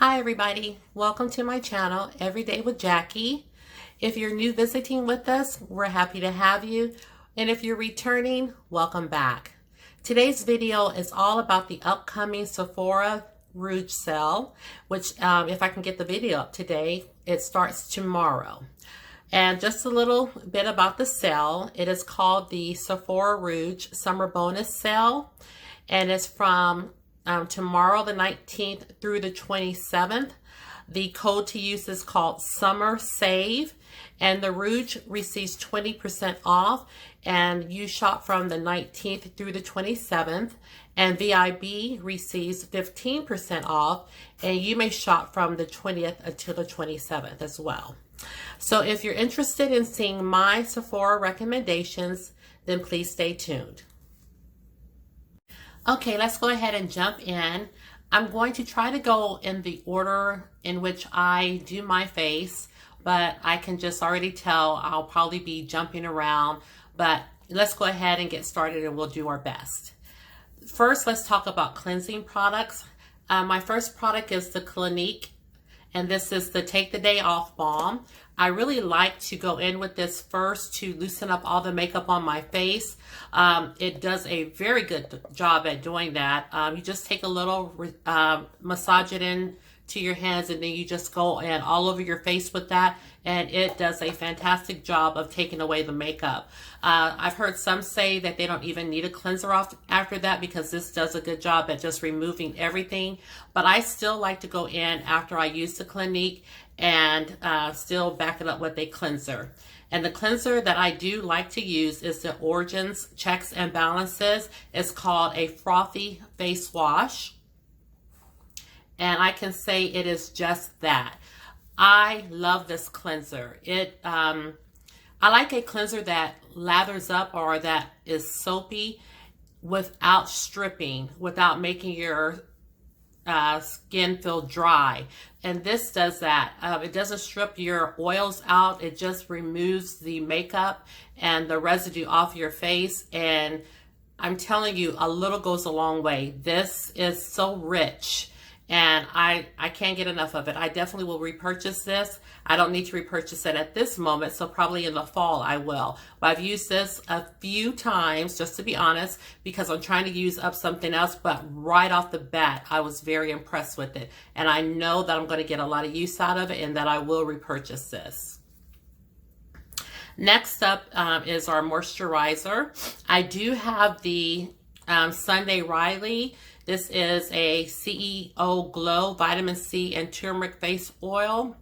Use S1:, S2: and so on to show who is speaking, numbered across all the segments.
S1: Hi everybody, welcome to my channel, Everyday with Jackie. If you're new visiting with us, we're happy to have you. And if you're returning, welcome back. Today's video is all about the upcoming Sephora Rouge sale, which if I can get the video up today, it starts tomorrow. And just a little bit about the sale. It is called the Sephora Rouge Summer Bonus Sale, and it's from tomorrow the 19th through the 27th. The code to use is called Summer Save, and the Rouge receives 20% off, and you shop from the 19th through the 27th, and VIB receives 15% off, and you may shop from the 20th until the 27th as well. So if you're interested in seeing my Sephora recommendations, then please stay tuned. Okay, let's go ahead and jump in. I'm going to try to go in the order in which I do my face, but I can just already tell I'll probably be jumping around, but let's go ahead and get started and we'll do our best. First, let's talk about cleansing products. My first product is the Clinique, and this is the Take the Day Off Balm. I really like to go in with this first to loosen up all the makeup on my face. It does a very good job at doing that. You just take a little, massage it in to your hands, and then you just go in all over your face with that, and it does a fantastic job of taking away the makeup. I've heard some say that they don't even need a cleanser off after that because this does a good job at just removing everything, but I still like to go in after I use the Clinique and still back it up with a cleanser. And the cleanser that I do like to use is the Origins Checks and Balances. It's called a Frothy Face Wash. And I can say it is just that. I love this cleanser. I like a cleanser that lathers up or that is soapy without stripping, without making your skin feel dry. And this does that. It doesn't strip your oils out. It just removes the makeup and the residue off your face. And I'm telling you, a little goes a long way. This is so rich, and I can't get enough of it. I definitely will repurchase this. I don't need to repurchase it at this moment, so probably in the fall I will. But I've used this a few times, just to be honest, because I'm trying to use up something else, but right off the bat, I was very impressed with it. And I know that I'm gonna get a lot of use out of it and that I will repurchase this. Next up is our moisturizer. I do have the Sunday Riley. This is a CEO Glow Vitamin C and Turmeric Face Oil.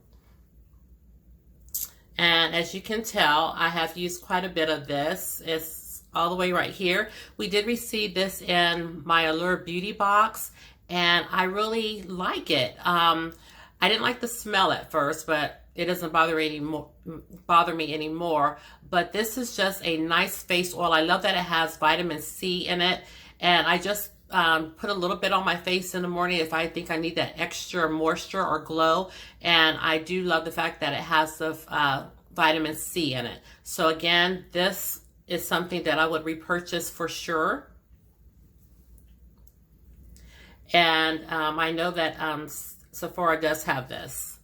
S1: And as you can tell, I have used quite a bit of this. It's all the way right here. We did receive this in my Allure Beauty box, and I really like it. I didn't like the smell at first, but it doesn't bother me anymore. But this is just a nice face oil. I love that it has vitamin C in it, and I just put a little bit on my face in the morning if I think I need that extra moisture or glow. And I do love the fact that it has the vitamin C in it. So again, this is something that I would repurchase for sure. And I know that Sephora does have this.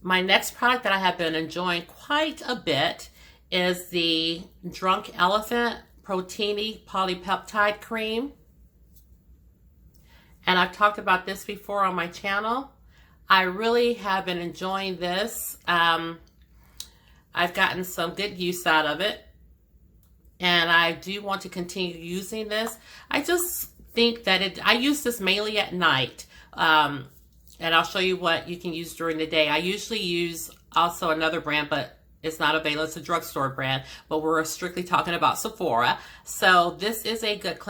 S1: My next product that I have been enjoying quite a bit is the Drunk Elephant Protini Polypeptide Cream. And I've talked about this before on my channel. I really have been enjoying this. I've gotten some good use out of it, and I do want to continue using this. I just think that I use this mainly at night, and I'll show you what you can use during the day. I usually use also another brand, but it's not available. It's a drugstore brand, but we're strictly talking about Sephora. So this is a good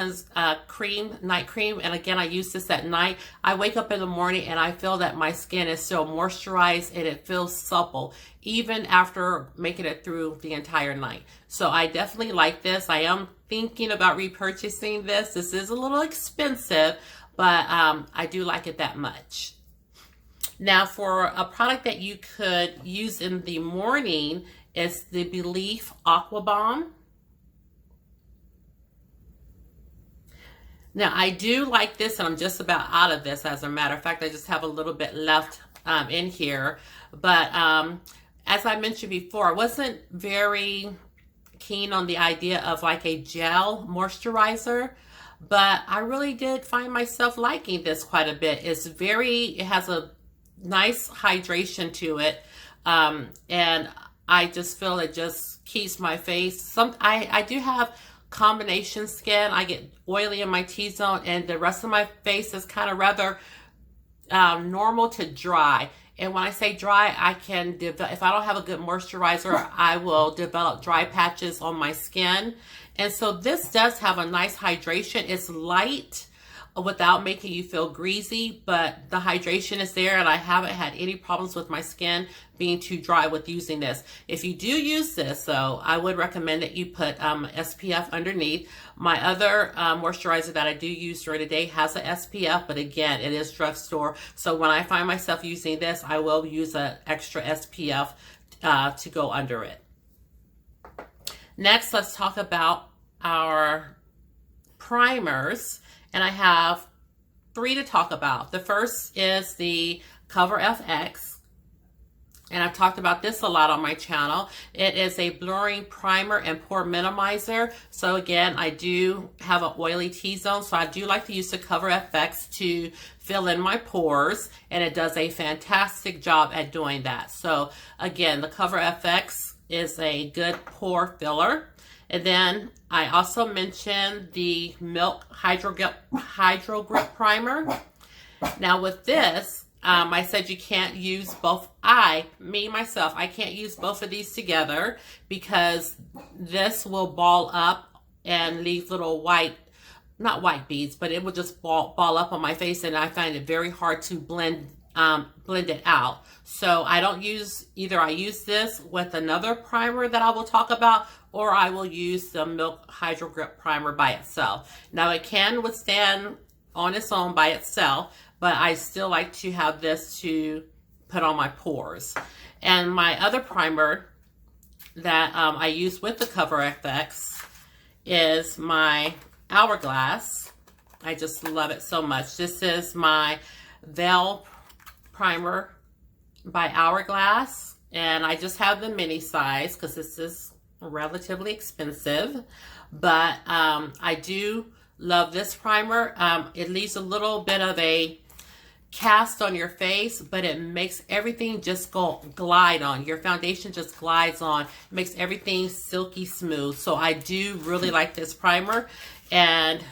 S1: night cream. And again, I use this at night. I wake up in the morning and I feel that my skin is still moisturized and it feels supple, even after making it through the entire night. So I definitely like this. I am thinking about repurchasing this. This is a little expensive, but I do like it that much. Now, for a product that you could use in the morning is the Belif Aqua Balm. Now, I do like this, and I'm just about out of this. As a matter of fact, I just have a little bit left in here. But as I mentioned before, I wasn't very keen on the idea of like a gel moisturizer, but I really did find myself liking this quite a bit. It has a nice hydration to it, and I just feel it just keeps my face. I do have combination skin. I get oily in my T-zone, and the rest of my face is kind of rather normal to dry. And when I say dry, I can develop, if I don't have a good moisturizer, I will develop dry patches on my skin. And so this does have a nice hydration. It's light without making you feel greasy, but the hydration is there, and I haven't had any problems with my skin being too dry with using this. If you do use this, though, I would recommend that you put SPF underneath. My other moisturizer that I do use during the day has an SPF, but again, it is drugstore. So when I find myself using this, I will use an extra SPF to go under it. Next, let's talk about our primers. And I have 3 to talk about. The first is the Cover FX. And I've talked about this a lot on my channel. It is a blurring primer and pore minimizer. So again, I do have an oily T-zone, so I do like to use the Cover FX to fill in my pores, and it does a fantastic job at doing that. So again, the Cover FX is a good pore filler. And then I also mentioned the Milk Hydro Grip Primer. Now with this, I said you can't use both. Myself, I can't use both of these together because this will ball up and leave little not white beads, but it will just ball up on my face, and I find it very hard to blend it out. So I don't use, either I use this with another primer that I will talk about, or I will use the Milk Hydro Grip Primer by itself. Now it can withstand on its own by itself, but I still like to have this to put on my pores. And my other primer that I use with the Cover FX is my Hourglass. I just love it so much. This is my Veil Primer by Hourglass, and I just have the mini size because this is relatively expensive, but I do love this primer. It leaves a little bit of a cast on your face, but it makes everything just glide on. Your foundation just glides on. It makes everything silky smooth. So I do really like this primer, and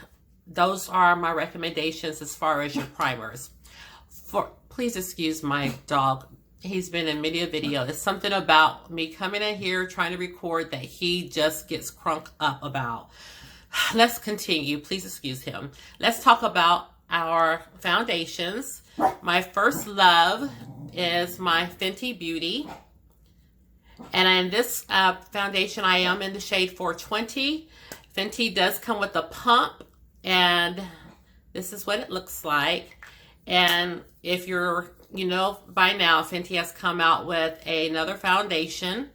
S1: those are my recommendations as far as your primers. Please excuse my dog. He's been in many a video. It's something about me coming in here trying to record that he just gets crunk up about. Let's continue. Please excuse him. Let's talk about our foundations. My first love is my Fenty Beauty. And in this foundation, I am in the shade 420. Fenty does come with a pump, and this is what it looks like. And if you're, by now, Fenty has come out with another foundation,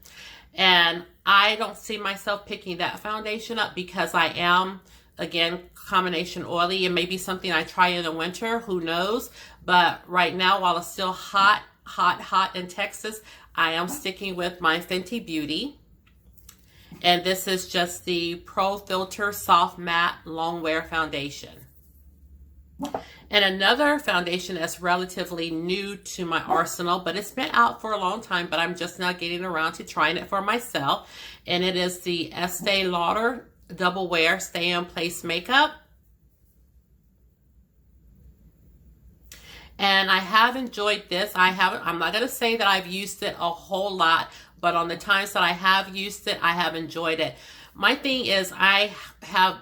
S1: and I don't see myself picking that foundation up because I am, again, combination oily. It may be something I try in the winter, who knows? But right now, while it's still hot in Texas, I am sticking with my Fenty Beauty. And this is just the Pro Filt'r Soft Matte Longwear Foundation. And another foundation that's relatively new to my arsenal, but it's been out for a long time, but I'm just now getting around to trying it for myself. And it is the Este Lauder Double Wear Stay in Place Makeup. And I have enjoyed this. I'm not going to say that I've used it a whole lot, but on the times that I have used it, I have enjoyed it. My thing is, I have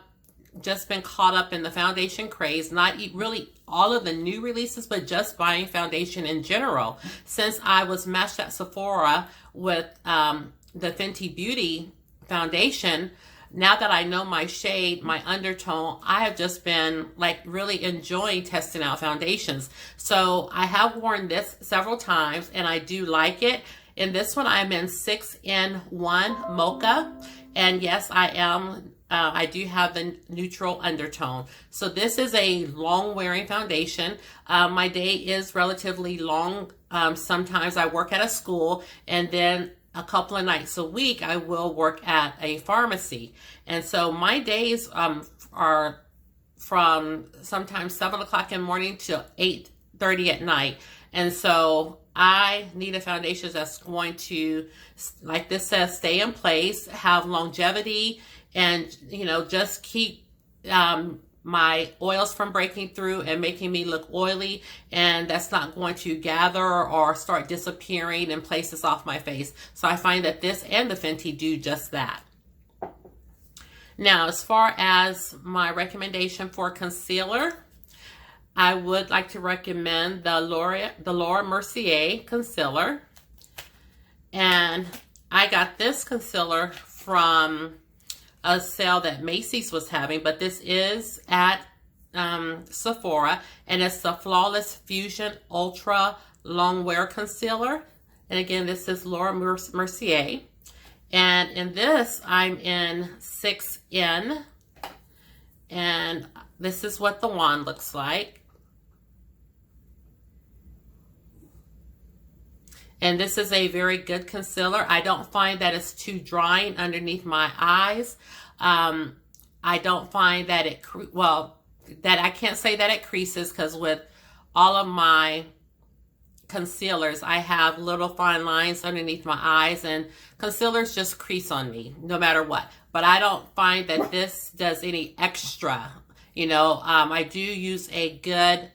S1: just been caught up in the foundation craze, not really all of the new releases, but just buying foundation in general. Since I was matched at Sephora with the Fenty Beauty foundation, now that I know my shade, my undertone, I have just been like really enjoying testing out foundations. So I have worn this several times, and I do like it. In this one, I'm in 6-in-1 Mocha. And yes, I am I do have the neutral undertone. So this is a long wearing foundation. My day is relatively long. Sometimes I work at a school, and then a couple of nights a week I will work at a pharmacy. And so my days are from sometimes 7 o'clock in the morning till 8:30 at night. And so I need a foundation that's going to, like this says, stay in place, have longevity, and, you know, just keep my oils from breaking through and making me look oily, and that's not going to gather or start disappearing in places off my face. So I find that this and the Fenty do just that. Now, as far as my recommendation for concealer, I would like to recommend the Laura Mercier concealer. And I got this concealer from a sale that Macy's was having, but this is at Sephora, and it's the Flawless Fusion Ultra Longwear Concealer. And again, this is Laura Mercier. And in this, I'm in 6N, and this is what the wand looks like. And this is a very good concealer. I don't find that it's too drying underneath my eyes. I don't find that it, I can't say that it creases, because with all of my concealers, I have little fine lines underneath my eyes, and concealers just crease on me no matter what. But I don't find that this does any extra. You know, I do use a good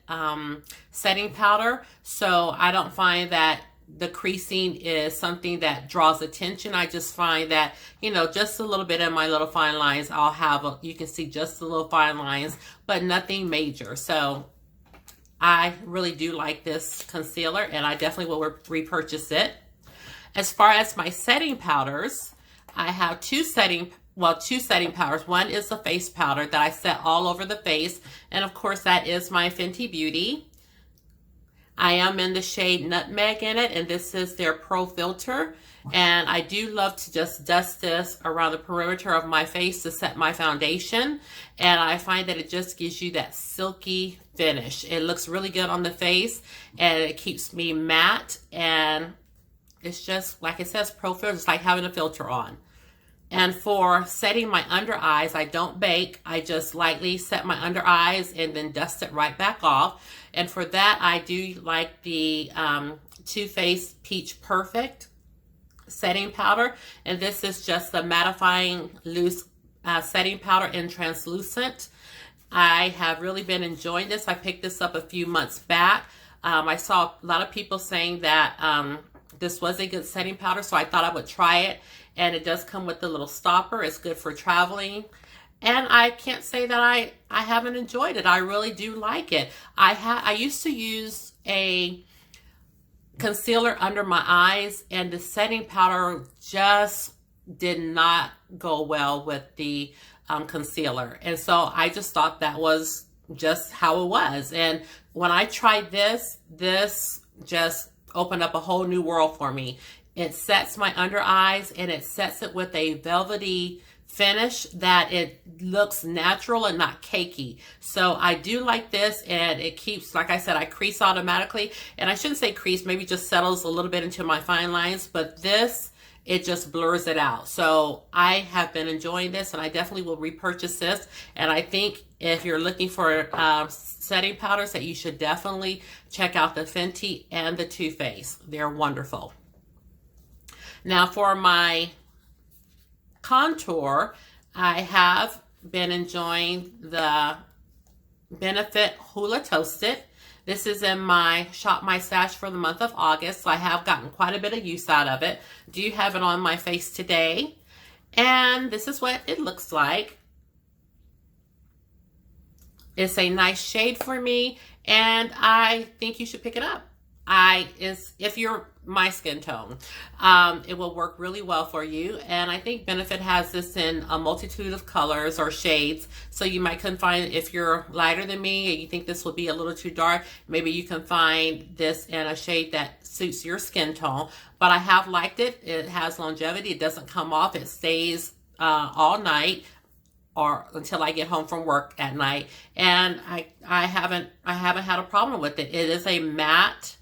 S1: setting powder, so I don't find that the creasing is something that draws attention. I just find that, you know, just a little bit of my little fine lines, I'll have, you can see just the little fine lines, but nothing major. So I really do like this concealer, and I definitely will repurchase it. As far as my setting powders, I have two setting powders. One is the face powder that I set all over the face, and of course that is my Fenty Beauty. I am in the shade Nutmeg in it, and this is their Pro Filt'r. And I do love to just dust this around the perimeter of my face to set my foundation. And I find that it just gives you that silky finish. It looks really good on the face, and it keeps me matte. And it's just, like it says, Pro Filt'r. It's like having a filter on. And for setting my under eyes, I don't bake. I just lightly set my under eyes and then dust it right back off. And for that, I do like the Too Faced Peach Perfect setting powder. And this is just the mattifying loose setting powder in translucent. I have really been enjoying this. I picked this up a few months back. I saw a lot of people saying that this was a good setting powder, so I thought I would try it. And it does come with the little stopper. It's good for traveling. And I can't say that I haven't enjoyed it. I really do like it. I used to use a concealer under my eyes, and the setting powder just did not go well with the concealer. And so I just thought that was just how it was. And when I tried this just opened up a whole new world for me. It sets my under eyes, and it sets it with a velvety finish that it looks natural and not cakey. So I do like this, and it keeps, like I said, I crease automatically. And I shouldn't say crease, maybe just settles a little bit into my fine lines, but this, it just blurs it out. So I have been enjoying this, and I definitely will repurchase this. And I think if you're looking for setting powders, that you should definitely check out the Fenty and the Too Faced. They're wonderful. Now for my contour, I have been enjoying the Benefit Hoola Toasted. This is in my Shop My Stash for the month of August, so I have gotten quite a bit of use out of it. Do have it on my face today, and this is what it looks like. It's a nice shade for me, and I think you should pick it up. If you're my skin tone, it will work really well for you. And I think Benefit has this in a multitude of colors or shades, so you might find, if you're lighter than me and you think this will be a little too dark, maybe you can find this in a shade that suits your skin tone. But I have liked it. It has longevity. It doesn't come off. It stays all night. or until I get home from work at night. And I haven't had a problem with it. It is a matte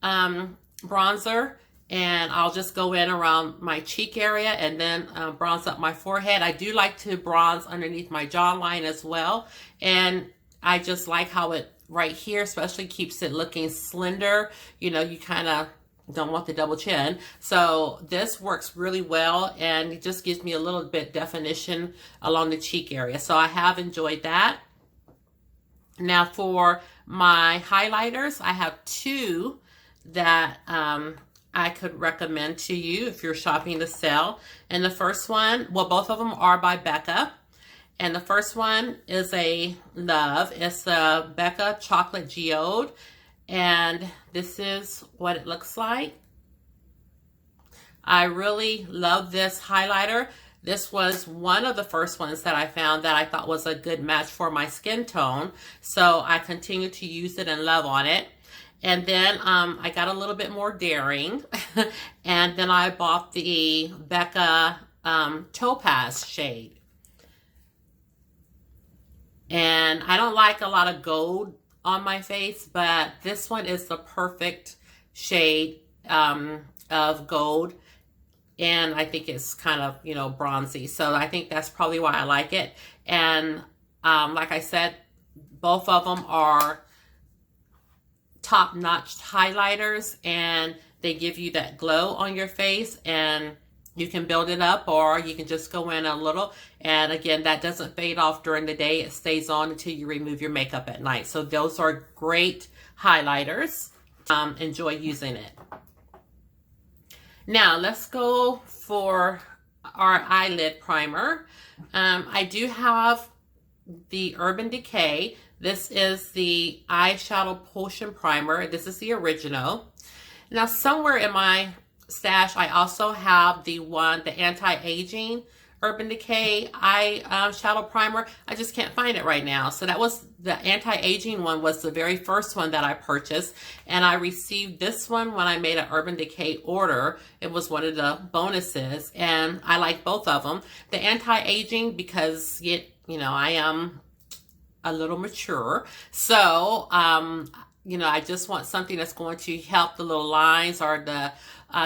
S1: bronzer, and I'll just go in around my cheek area and then bronze up my forehead. I do like to bronze underneath my jawline as well, and I just like how it right here especially keeps it looking slender. You know, you kind of don't want the double chin. So this works really well, and it just gives me a little bit definition along the cheek area. So I have enjoyed that. Now for my highlighters, I have two that I could recommend to you if you're shopping to sell. And the first one, well, both of them are by Becca. And the first one is a love. It's a Becca Chocolate Geode. And this is what it looks like. I really love this highlighter. This was one of the first ones that I found that I thought was a good match for my skin tone. So I continue to use it and love on it. And then I got a little bit more daring. And then I bought the Becca Topaz shade. And I don't like a lot of gold on my face, but this one is the perfect shade of gold, and I think it's kind of, you know, bronzy, so I think that's probably why I like it. And like I said, both of them are top-notch highlighters, and they give you that glow on your face, and you can build it up, or you can just go in a little. And again, that doesn't fade off during the day. It stays on until you remove your makeup at night. So those are great highlighters. Enjoy using it. Now let's go for our eyelid primer. I do have the Urban Decay. This is the eyeshadow potion primer. This is the original. Now somewhere in my stash, I also have the anti-aging Urban Decay eyeshadow primer. I just can't find it right now. So that was the anti-aging one, was the very first one that I purchased, and I received this one when I made an Urban Decay order. It was one of the bonuses, and I like both of them. The anti-aging, because you know, I am a little mature, so you know, I just want something that's going to help the little lines or the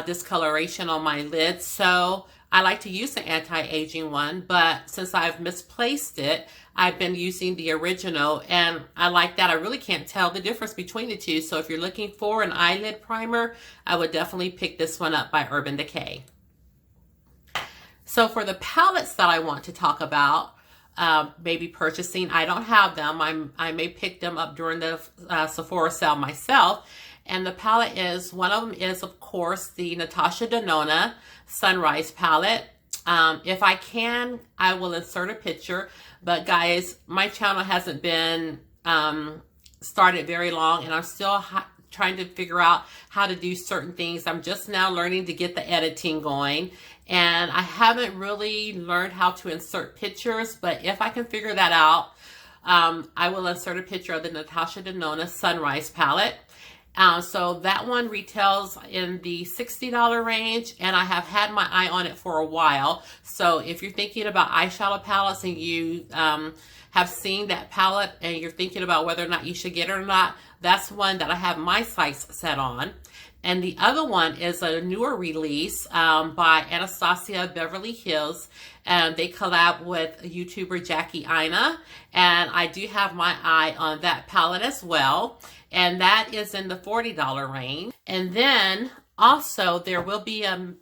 S1: discoloration on my lids. So I like to use the anti-aging one, but since I've misplaced it, I've been using the original, and I like that. I really can't tell the difference between the two. So if you're looking for an eyelid primer, I would definitely pick this one up by Urban Decay. So for the palettes that I want to talk about, maybe purchasing, I don't have them. I may pick them up during the Sephora sale myself. And the palette is, one of them is, of course, the Natasha Denona Sunrise palette. If I can, I will insert a picture. But guys, my channel hasn't been started very long, and I'm still trying to figure out how to do certain things. I'm just now learning to get the editing going, and I haven't really learned how to insert pictures, but if I can figure that out, I will insert a picture of the Natasha Denona Sunrise palette. So that one retails in the $60 range, and I have had my eye on it for a while. So if you're thinking about eyeshadow palettes and you have seen that palette and you're thinking about whether or not you should get it or not, that's one that I have my sights set on. And the other one is a newer release by Anastasia Beverly Hills. And they collab with YouTuber Jackie Aina. And I do have my eye on that palette as well. And that is in the $40 range. And then also there will be a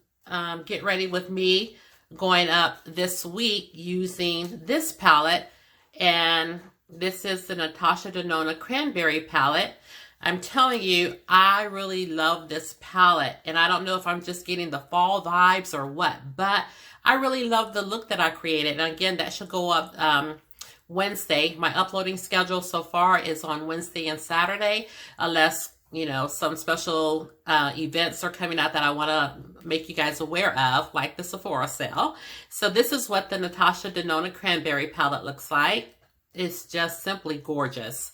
S1: Get Ready With Me going up this week using this palette. And this is the Natasha Denona Cranberry palette. I'm telling you, I really love this palette, and I don't know if I'm just getting the fall vibes or what, but I really love the look that I created. And again, that should go up Wednesday. My uploading schedule so far is on Wednesday and Saturday, unless, you know, some special events are coming out that I want to make you guys aware of, like the Sephora sale. So this is what the Natasha Denona Cranberry palette looks like. It's just simply gorgeous.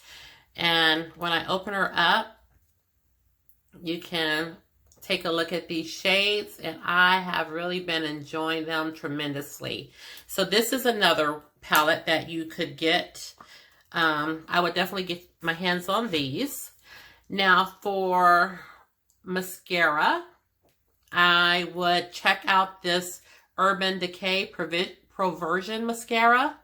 S1: And when I open her up, you can take a look at these shades, and I have really been enjoying them tremendously. So this is another palette that you could get. I would definitely get my hands on these. Now for mascara, I would check out this Urban Decay Proversion mascara.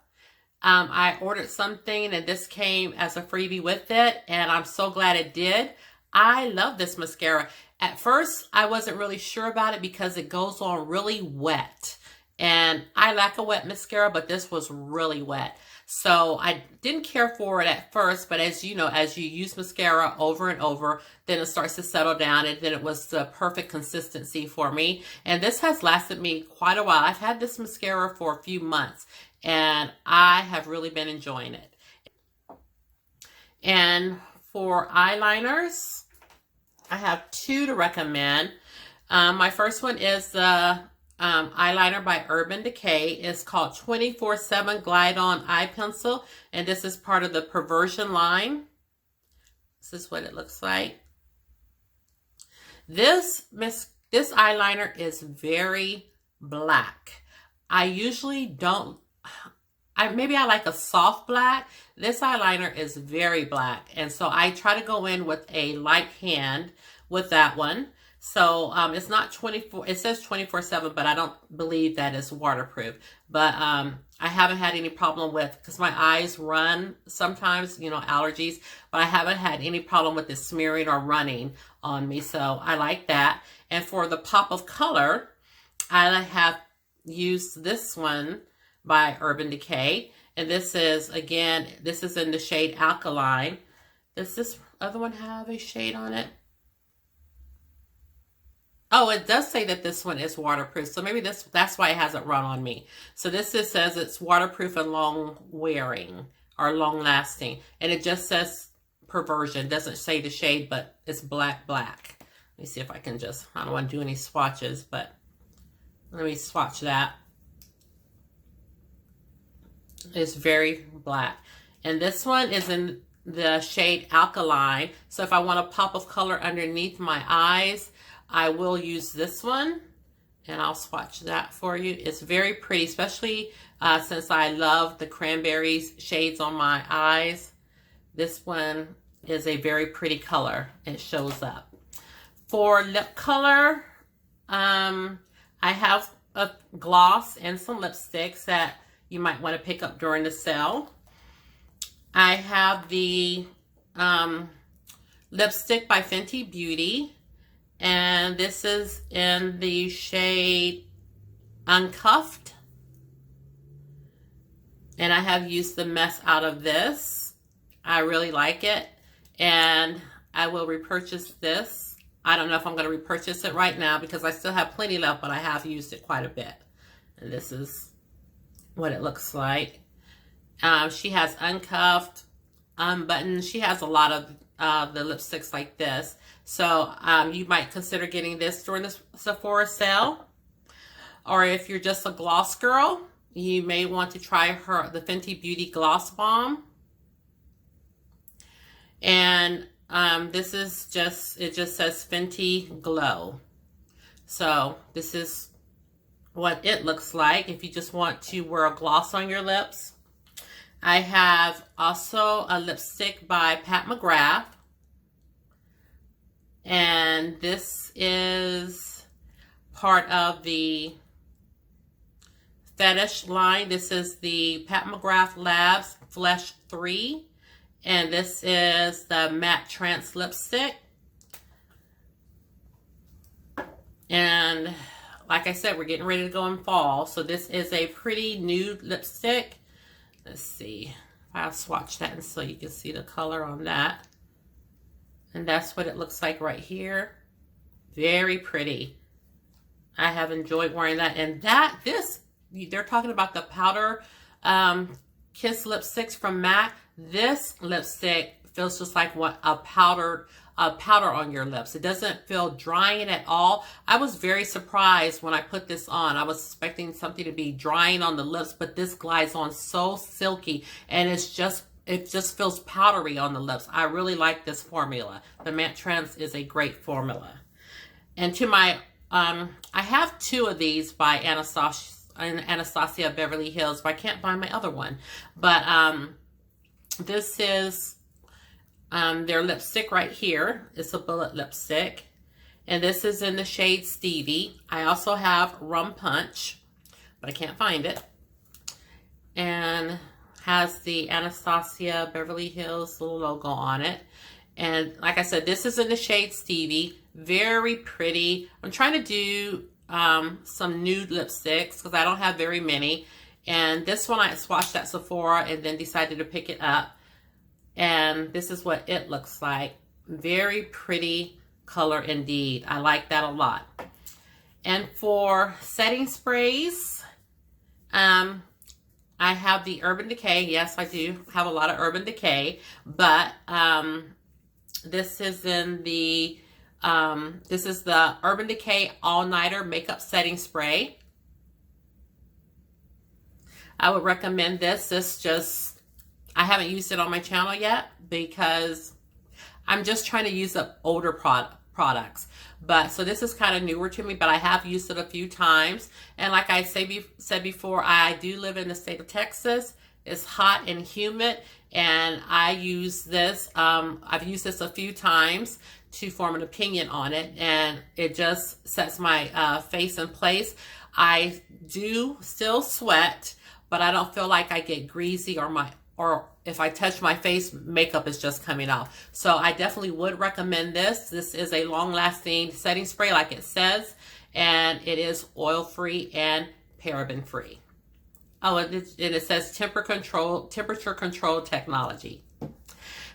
S1: I ordered something and this came as a freebie with it, and I'm so glad it did. I love this mascara. At first, I wasn't really sure about it because it goes on really wet. And I like a wet mascara, but this was really wet. So I didn't care for it at first, but as you know, as you use mascara over and over, then it starts to settle down, and then it was the perfect consistency for me. And this has lasted me quite a while. I've had this mascara for a few months, and I have really been enjoying it. And for eyeliners, I have two to recommend. My first one is the eyeliner by Urban Decay. It's called 24/7 Glide On Eye Pencil, and this is part of the Perversion line. This is what it looks like. This eyeliner is very black. I usually don't, maybe I like a soft black. This eyeliner is very black, and so I try to go in with a light hand with that one. So it's not 24, it says 24/7, but I don't believe that it's waterproof. But I haven't had any problem with, because my eyes run sometimes, you know, allergies, but I haven't had any problem with it smearing or running on me. So I like that. And for the pop of color, I have used this one by Urban Decay. And this is, again, this is in the shade Alkaline. Does this other one have a shade on it? Oh, it does say that this one is waterproof. So maybe that's why it hasn't run on me. So this just says it's waterproof and long wearing or long lasting. And it just says Perversion. It doesn't say the shade, but it's black. Let me see if I can just, I don't want to do any swatches, but let me swatch that. It's very black. And this one is in the shade Alkaline. So if I want a pop of color underneath my eyes, I will use this one, and I'll swatch that for you. It's very pretty, especially since I love the cranberries shades on my eyes. This one is a very pretty color. It shows up. For lip color, I have a gloss and some lipsticks that you might want to pick up during the sale. I have the lipstick by Fenty Beauty. And this is in the shade Uncuffed. And I have used the mess out of this. I really like it. And I will repurchase this. I don't know if I'm going to repurchase it right now because I still have plenty left, but I have used it quite a bit. And this is what it looks like. She has Uncuffed, Unbuttoned. She has a lot of the lipsticks like this. So you might consider getting this during the Sephora sale. Or if you're just a gloss girl, you may want to try the Fenty Beauty Gloss Balm. And this is just, it just says Fenty Glow. So this is what it looks like if you just want to wear a gloss on your lips. I have also a lipstick by Pat McGrath. And this is part of the Fetish line. This is the Pat McGrath Labs Flesh 3. And this is the Matte Trance lipstick. And like I said, we're getting ready to go in fall. So this is a pretty nude lipstick. Let's see. I'll swatch that so you can see the color on that. And that's what it looks like right here. Very pretty. I have enjoyed wearing that. And they're talking about the Powder Kiss lipsticks from MAC. This lipstick feels just like a powder on your lips. It doesn't feel drying at all. I was very surprised when I put this on. I was expecting something to be drying on the lips, but this glides on so silky, and it just feels powdery on the lips. I really like this formula. The Matte Trance is a great formula. And to my, I have 2 of these by Anastasia Beverly Hills, but I can't find my other one. But this is their lipstick right here. It's a bullet lipstick. And this is in the shade Stevie. I also have Rum Punch, but I can't find it. And has the Anastasia Beverly Hills little logo on it. And like I said, this is in the shade Stevie. Very pretty. I'm trying to do some nude lipsticks because I don't have very many. And this one I swatched at Sephora and then decided to pick it up. And this is what it looks like. Very pretty color indeed. I like that a lot. And for setting sprays, I have the Urban Decay. Yes, I do have a lot of Urban Decay, but this is in the this is the Urban Decay All Nighter Makeup Setting Spray. I would recommend this. I haven't used it on my channel yet because I'm just trying to use up older products. But so this is kind of newer to me, but I have used it a few times. And like I said before, I do live in the state of Texas. It's hot and humid, and I use this. I've used this a few times to form an opinion on it, and it just sets my face in place. I do still sweat, but I don't feel like I get greasy or if I touch my face, makeup is just coming off. So I definitely would recommend this. This is a long-lasting setting spray like it says, and it is oil-free and paraben-free. Oh, and it says temperature control technology.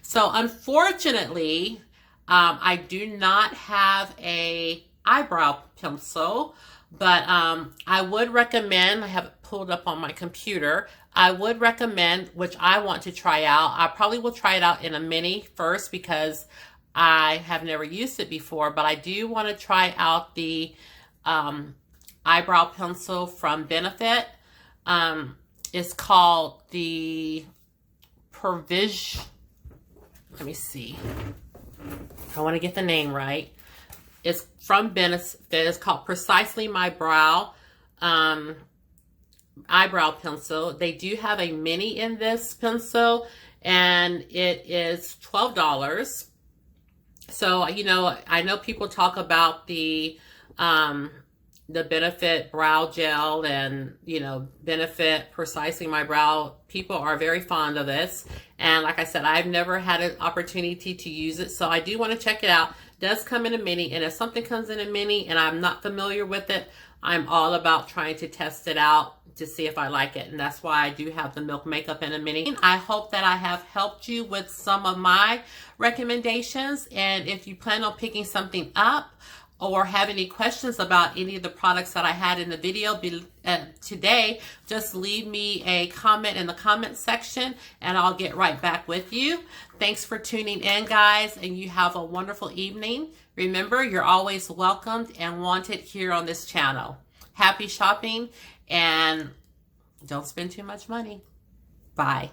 S1: So unfortunately, I do not have a eyebrow pencil, but I would recommend, I have it pulled up on my computer, I would recommend, which I want to try out. I probably will try it out in a mini first because I have never used it before, but I do want to try out the eyebrow pencil from Benefit. It's called the Provision. Let me see. I want to get the name right. It's from Benefit. It's called Precisely My Brow eyebrow pencil. They do have a mini in this pencil, and it is $12. So, you know, I know people talk about the Benefit brow gel and, you know, Benefit Precisely My Brow. People are very fond of this. And like I said, I've never had an opportunity to use it. So I do want to check it out. It does come in a mini. And if something comes in a mini and I'm not familiar with it, I'm all about trying to test it out to see if I like it. And that's why I do have the Milk Makeup in a mini. I hope that I have helped you with some of my recommendations. And if you plan on picking something up or have any questions about any of the products that I had in the video today, just leave me a comment in the comment section and I'll get right back with you. Thanks for tuning in, guys, and you have a wonderful evening. Remember, you're always welcomed and wanted here on this channel. Happy shopping and don't spend too much money. Bye.